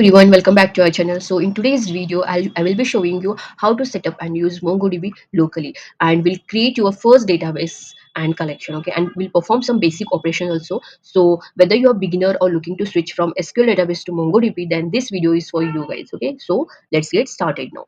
Everyone, welcome back to our channel. So in today's video I will be showing you how to set up and use MongoDB locally, and we'll create your first database and collection. Okay, and we'll perform some basic operations also. So whether you're a beginner or looking to switch from SQL database to MongoDB, then this video is for you guys. Okay, so let's get started now.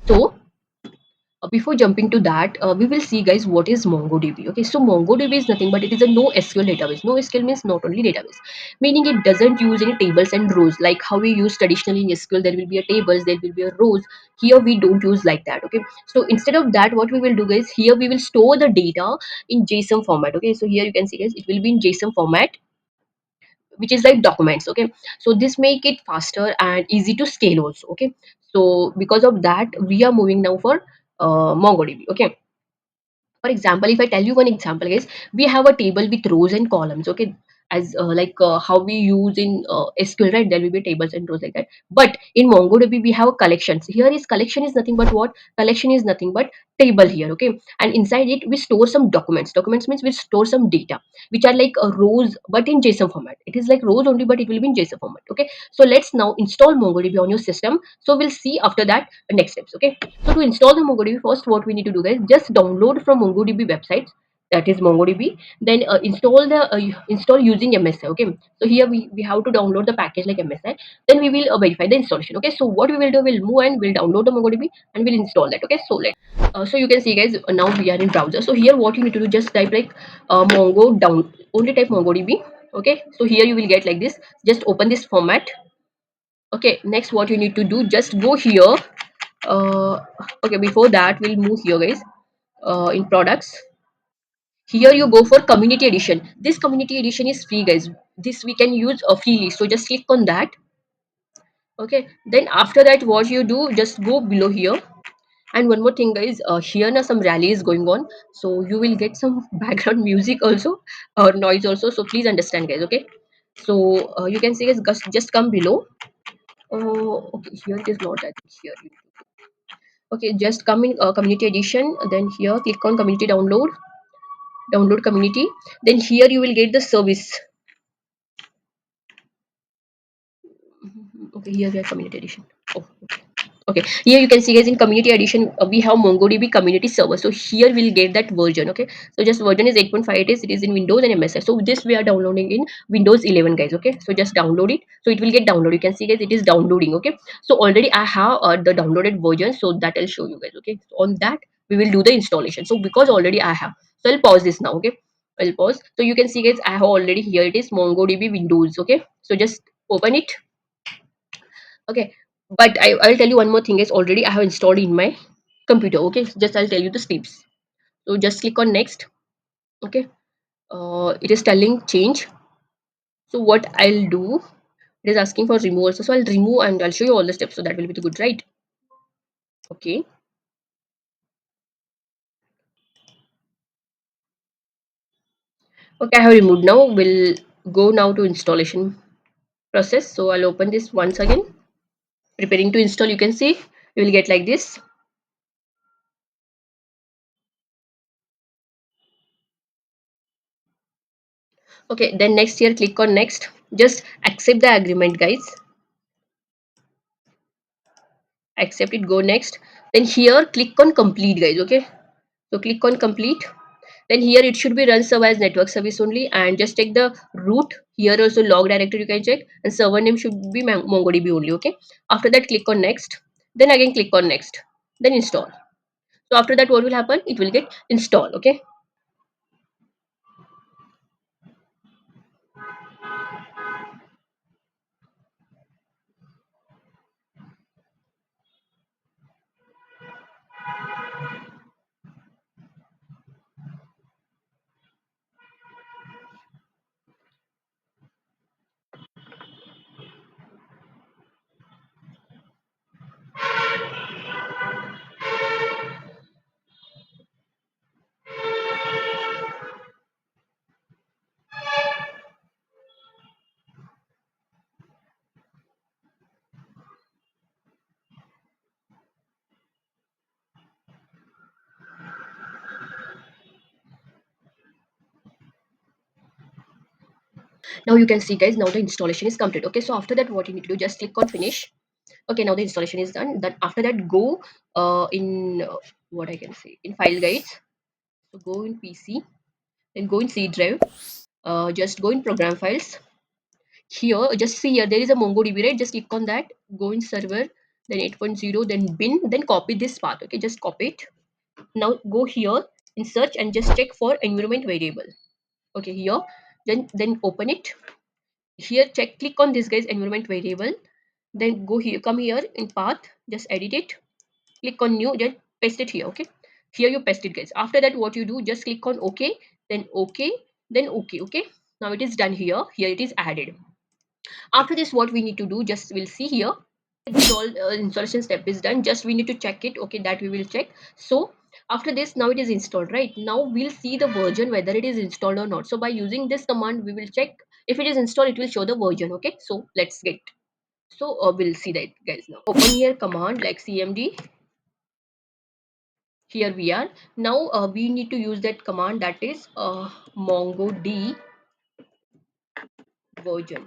So before jumping to that, we will see guys what is MongoDB. Okay, so MongoDB is nothing but it is a no SQL database. No SQL means not only database, meaning it doesn't use any tables and rows like how we use traditionally in SQL. There will be a tables, there will be a rows. Here we don't use like that. Okay, so instead of that, what we will do guys, here we will store the data in JSON format. Okay, so here you can see guys, it will be in JSON format, which is like documents. Okay, so this make it faster and easy to scale also. Okay, so because of that we are moving now for MongoDB. Okay, for example, if I tell you one example guys, we have a table with rows and columns. Okay, as how we use in SQL, right? There will be tables and rows like that, but in MongoDB we have collections. Here is collection is nothing but what? Collection is nothing but table here. Okay, and inside it we store some documents means we store some data which are like rows but in JSON format. It is like rows only, but it will be in JSON format. Okay, so let's now install MongoDB on your system. So we'll see after that next steps. Okay, so to install the MongoDB, first what we need to do guys, just download from MongoDB website, that is MongoDB. Then install using MSI. Okay, so here we have to download the package like MSI. Then we will verify the installation. Okay, so what we will do, we'll move and we'll download the MongoDB and we'll install that. Okay, so you can see guys, now we are in browser. So here what you need to do, just type like Mongo down, only type MongoDB. Okay, so here you will get like this. Just open this format. Okay, next what you need to do, just go here. uh okay, before that we'll move here guys, in products. Here you go for community edition. This community edition is free guys, this we can use freely, so just click on that. Okay, then after that what you do, just go below here. And one more thing guys, here now some rally is going on, so you will get some background music also or noise also, so please understand guys. Okay, so you can see guys, just come below. Okay, here it is not, I think here. Okay, just come in community edition, then here click on community download community. Then here you will get the service. Okay, here we have community edition. Oh, okay, here you can see guys, in community edition we have MongoDB community server. So here we'll get that version. Okay, so just version is 8.5. It is in Windows and MSI. So this we are downloading in Windows 11 guys. Okay, so just download it, so it will get downloaded. You can see guys, it is downloading. Okay, so already I have the downloaded version, so that I'll show you guys. Okay, so on that we will do the installation. So because already I have, so I'll pause this now. Okay, I'll pause. So you can see guys, I have already, here it is MongoDB Windows. Okay, so just open it. Okay, but I'll tell you one more thing is, already I have installed in my computer. Okay, just I'll tell you the steps. So just click on next. Okay, it is telling change. So what I'll do, it is asking for remove also, so I'll remove and I'll show you all the steps, so that will be the good, right? Okay, okay, I have removed. Now we'll go now to installation process. So I'll open this once again, preparing to install. You can see you will get like this. Okay, then next here click on next. Just accept the agreement guys, accept it, go next. Then here click on complete guys. Okay, so click on complete. Then here it should be run server as network service only, and just take the root. Here also log directory you can check, and server name should be MongoDB only. Okay, after that click on next, then again click on next, then install. So after that what will happen, it will get installed. Okay, Now you can see guys, now the installation is complete. Okay, so after that what you need to do, just click on finish. Okay, now the installation is done. Then after that go in what I can say, in file guides. So go in PC, then go in C drive, just go in program files. Here just see here there is a MongoDB, right? Just click on that, go in server, then 8.0, then bin, then copy this path. Okay, just copy it. Now go here in search and just check for environment variable. Okay, here, then open it. Here check, click on this guys, environment variable. Then go here, come here in path, just edit it, click on new, then paste it here. Okay, here you paste it guys. After that what you do, just click on OK, then OK, then OK. Okay, now it is done. Here it is added. After this what we need to do, just we'll see here, this all installation step is done. Just we need to check it. Okay, that we will check. So after this, now it is installed, right? Now we'll see the version whether it is installed or not. So by using this command we will check if it is installed, it will show the version. Okay, so let's get, so we'll see that guys. Now open here command like cmd. Here we are. Now we need to use that command, that is MongoD version.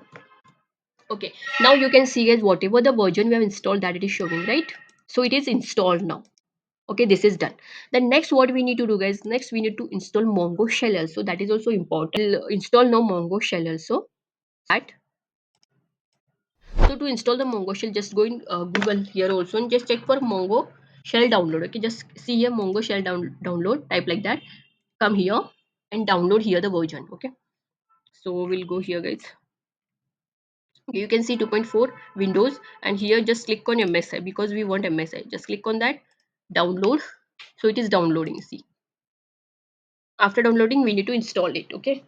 Okay, now you can see guys, whatever the version we have installed, that it is showing, right? So it is installed now. Okay, this is done. Then next what we need to do guys, next we need to install Mongo shell also. That is also important. We'll install now Mongo shell also. That, so to install the Mongo shell, just go in Google here also and just check for Mongo shell download. Okay, just see here Mongo shell download, type like that, come here and download here the version. Okay, so we'll go here guys. Okay, you can see 2.4 Windows, and here just click on MSI because we want MSI. Just click on that, download. So it is downloading. See, after downloading we need to install it. Okay,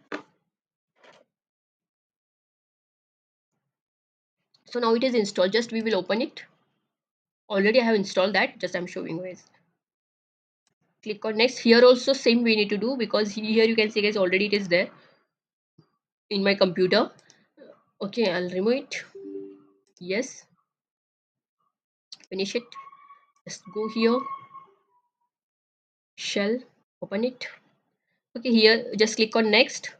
so now it is installed. Just we will open it. Already I have installed that, just I'm showing you guys. Click on next. Here also same we need to do, because here you can see guys, already it is there in my computer. Okay, I'll remove it. Yes, finish it. Just go here, shell, open it. Okay, here just click on next.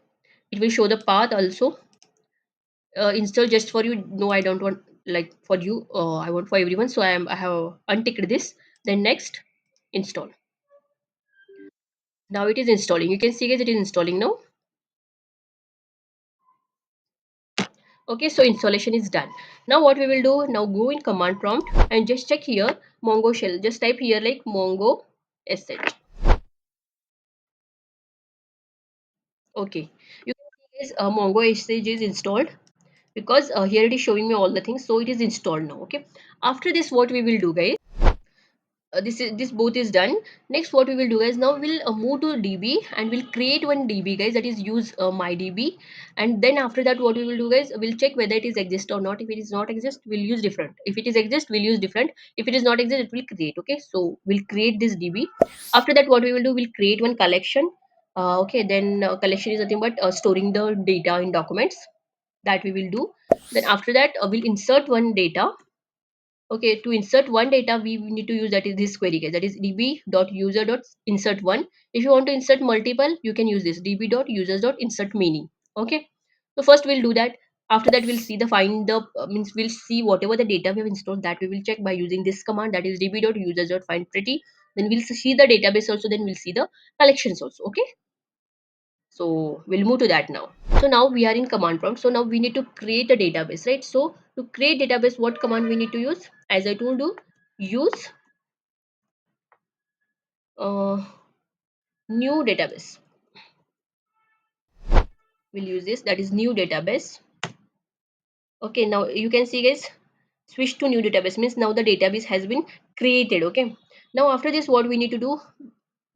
It will show the path also. Install just for you. No, I don't want like for you. I want for everyone. So I have unticked this. Then next, install. Now it is installing. You can see guys, it is installing now. Okay, so installation is done. Now what we will do, now go in command prompt and just check here Mongo shell. Just type here like Mongo sh. Okay, you can see guys, Mongo sh is installed, because here it is showing me all the things, so it is installed now. Okay, after this what we will do guys, this both is done. Next what we will do guys, now we'll move to db and we'll create one db guys, that is use my db. And then after that what we will do guys, we'll check whether it is exist or not. If it is not exist, we'll use different. If it is exist, we'll use different. If it is not exist, it will create. Okay, so we'll create this db. After that what we will do, we'll create one collection. Okay, then collection is nothing but storing the data in documents, that we will do. Then after that we'll insert one data. Okay, to insert one data, we need to use, that is this query guys, that is db.user.insert1. If you want to insert multiple, you can use this db.users.insert many. Okay, so first we'll do that. After that we'll see the find the means we'll see whatever the data we have installed, that we will check by using this command, that is db.users.find pretty. Then we'll see the database also, then we'll see the collections also. Okay, so we'll move to that now. So now we are in command prompt. So now we need to create a database, right? So to create database, what command we need to use? As I told you, use uh, new database. We'll use this, that is new database. Okay, now you can see guys, switch to new database means now the database has been created. Okay, now after this what we need to do,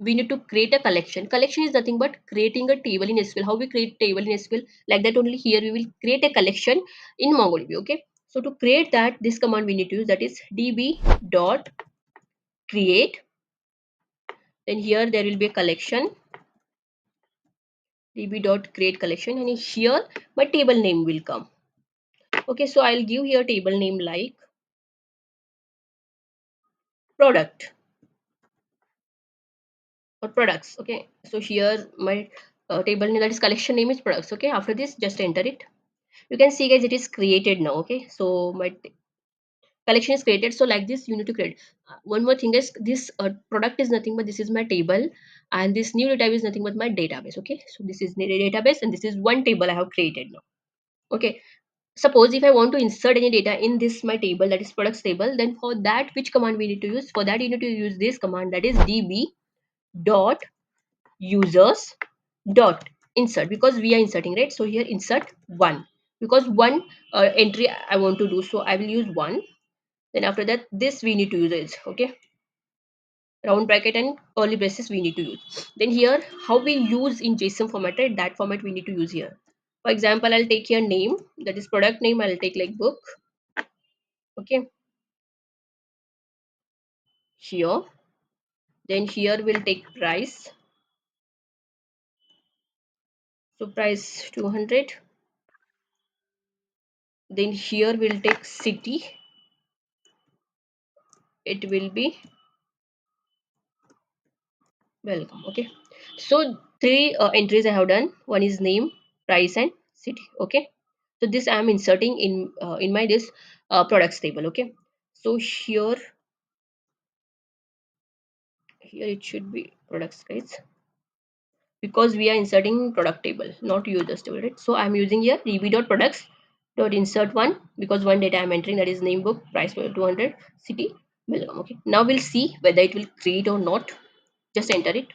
we need to create a collection. Collection is nothing but creating a table in SQL. How we create table in SQL, like that only here we will create a collection in MongoDB. Okay, so to create that, this command we need to use, that is db dot create. Then here there will be a collection, db dot create collection, and here my table name will come. Okay, so I'll give here table name like product or products. Okay, so here my table name, that is collection name, is products. Okay, after this just enter it. You can see guys, it is created now. Okay, so my collection is created. So like this you need to create. One more thing is this product is nothing but this is my table, and this new database is nothing but my database. Okay, so this is the database and this is one table I have created now. Okay, suppose if I want to insert any data in this my table, that is products table, then for that which command we need to use? For that you need to use this command, that is db dot users dot insert, because we are inserting, right? So here insert one, because one entry I want to do, so I will use one. Then after that this we need to use it. Okay, round bracket and curly braces we need to use. Then here how we use in JSON format, right? That format we need to use here. For example, I'll take here name, that is product name, I'll take like book. Okay, here, then here we'll take price, so price 200. Then here we'll take city, it will be welcome. Okay, so three entries I have done. One is name, price and city. Okay, so this I am inserting in my this products table. Okay, so here it should be products guys, because we are inserting product table, not users table, right? So I'm using here db dot products dot insert one, because one data I'm entering, that is name, book, price for 200, city, welcome. Okay, now we'll see whether it will create or not. Just enter it.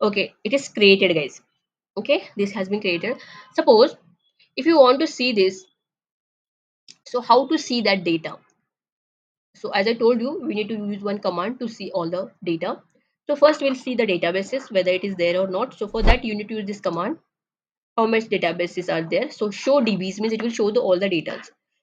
Okay, it is created guys. Okay, this has been created. Suppose if you want to see this, so how to see that data? So as I told you, we need to use one command to see all the data. So first we'll see the databases whether it is there or not. So for that you need to use this command, how much databases are there. So show dbs means it will show all the data.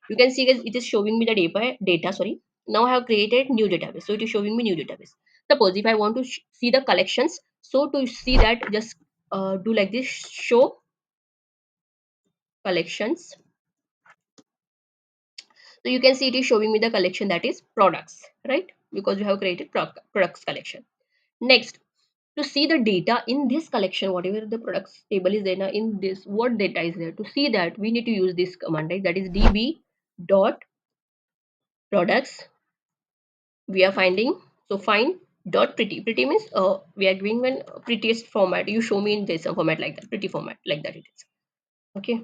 You can see guys, it is showing me the data, sorry. Now I have created new database, so it is showing me new database. Suppose if I want to see the collections, so to see that, just do like this, show collections. So you can see it is showing me the collection, that is products, right? Because we have created products collection. Next, to see the data in this collection, whatever the products table is there now, in this what data is there, to see that we need to use this command, right? That is db dot products, we are finding. So find dot pretty means we are doing one prettiest format, you show me in JSON format, like that, pretty format, like that it is. Okay,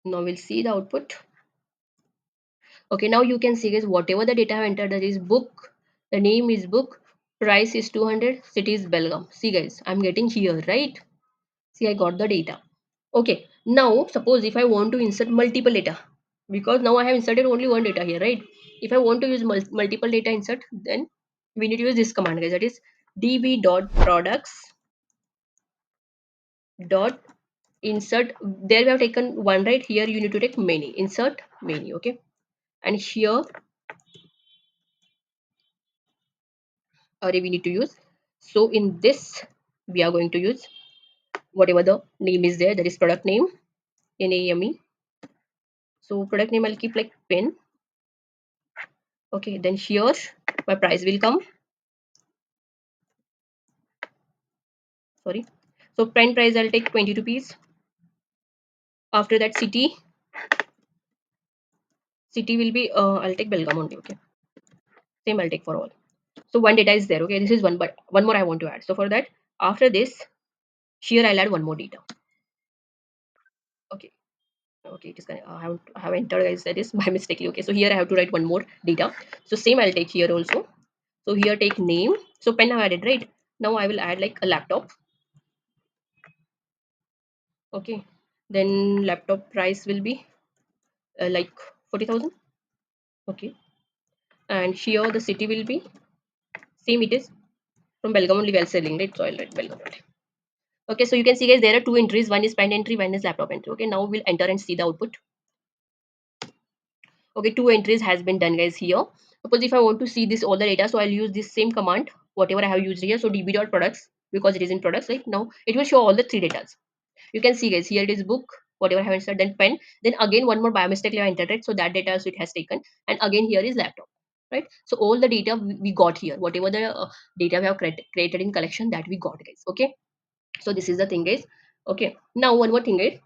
now we'll see the output. Okay, now you can see guys, whatever the data I have entered, that is book, the name is book, price is 200, city is Belgaum. See guys, I'm getting here, right? See, I got the data. Okay, now suppose if I want to insert multiple data, because now I have inserted only one data here, right? If I want to use multiple data insert, then we need to use this command guys, that is db dot products dot insert. There we have taken one, right? Here you need to take many, insert many. Okay, and here array we need to use. So in this we are going to use whatever the name is there, that is product name, name. So product name I'll keep like pen. Okay, then here my price will come, sorry. So pen price I'll take 20 rupees. After that city will be I'll take Belgaum only. Okay, same I'll take for all. So one data is there. Okay, this is one, but one more I want to add. So for that, after this, here I'll add one more data. Okay, okay, it is gonna I have entered guys, that is by mistake. Okay, so here I have to write one more data. So same I'll take here also. So here take name, so pen I've added, right? Now I will add like a laptop. Okay, then laptop price will be like 40,000. Okay, and here the city will be same, it is from Belgaum only, well selling, right? So I'll write Belgaum only. Okay, so you can see guys, there are two entries, one is pen entry, one is laptop entry. Okay, now we'll enter and see the output. Okay, two entries has been done guys here. Suppose if I want to see this all the data, so I'll use this same command whatever I have used here. So db dot products, because it is in products, right? Now it will show all the three data. You can see guys, here it is book, whatever I have inserted, then pen, then again one more by mistake I entered, right? So that data also it has taken, and again here is laptop, right? So all the data we got here, whatever the data we have created in collection, that we got guys. Okay, So this is the thing, guys. Okay, now one more thing, guys.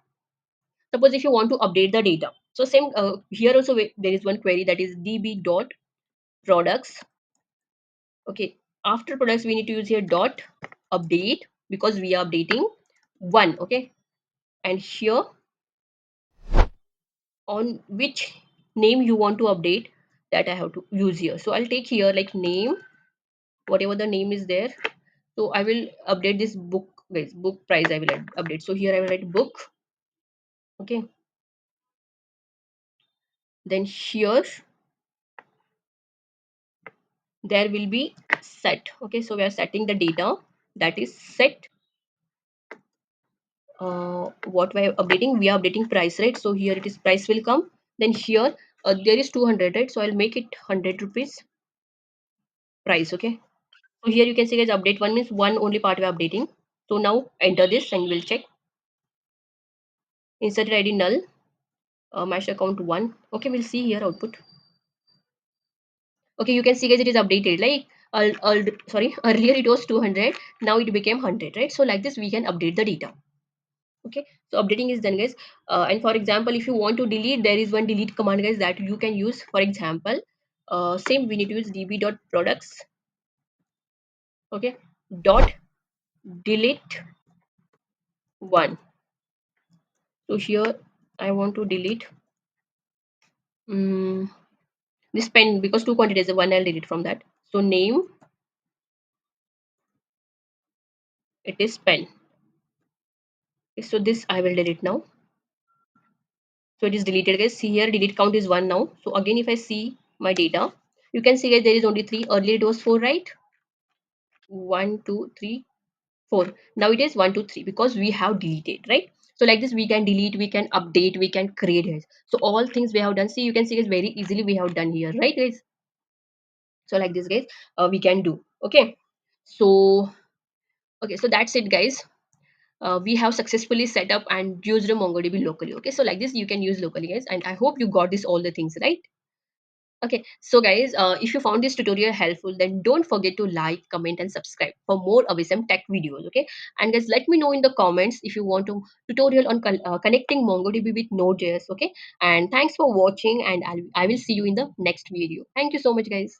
Suppose if you want to update the data, so same here also there is one query, that is db dot products. Okay, after products we need to use here dot update, because we are updating one. Okay, and here on which name you want to update, that I have to use here. So I'll take here like name, whatever the name is there. So I will update this book, guys, book price I will update. So here I will write book. Okay, then here there will be set. Okay, so we are setting the data, that is set. What we are updating, we are updating price, right? So here it is price will come. Then here there is 200, right? So I'll make it 100 rupees price. Okay, so here you can see, guys, update one means one only part we are updating. So now enter this and we'll check. Insert id null, match account one. Okay, we'll see here output. Okay, you can see, guys, it is updated. Like sorry, earlier it was 200, now it became 100, right? So like this we can update the data. Okay, so updating is done, guys. And for example, if you want to delete, there is one delete command, guys, that you can use. For example, same we need to use db dot products. Okay, dot delete one. So here I want to delete this pen, because two quantities, one I'll delete from that. So name, it is pen. Okay, so this I will delete now. So it is deleted, guys. See here, delete count is 1 now. So again, if I see my data, you can see, guys, there is only 3. Earlier it was 4, right? 1, 2, 3, 4. Now it is 1, 2, 3, because we have deleted, right? So like this we can delete, we can update, we can create it. So all things we have done. See, you can see, guys, very easily we have done here, right, guys? So like this, guys, we can do. Okay, so okay, so that's it, guys. We have successfully set up and used a MongoDB locally. Okay, so like this you can use locally, guys, and I hope you got this all the things right. Okay, so guys, if you found this tutorial helpful, then don't forget to like, comment, and subscribe for more awesome tech videos. Okay, and guys, let me know in the comments if you want a tutorial on connecting MongoDB with Node.js. Okay, and thanks for watching, and I will see you in the next video. Thank you so much, guys.